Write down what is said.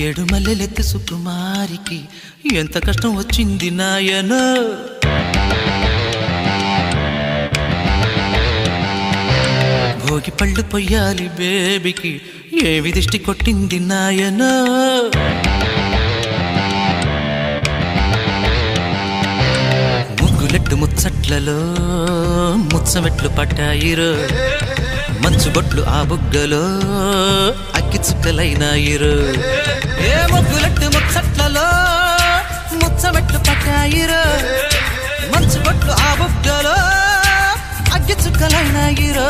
ఏడు మల్లెలెత్తి సుకుమారికి ఎంత కష్టం వచ్చింది నాయన. భోగి పళ్ళు పొయ్యాలి బేబీకి ఏవి దిష్టి కొట్టింది నాయన. ముగ్గులెట్టు ముచ్చట్లలో ముచ్చమెట్లు పట్టాయిరో, మంచు బొట్లు ఆ బుగ్గలో అగ్గి చుక్కలైనాయిరు. ఏ ముగ్గులెట్టు ముచ్చట్లలో ముచ్చమెట్లు పట్టాయిరు, మంచు బొట్లు ఆ బుగ్గలో అగ్గి చుక్కలైనాయిరు.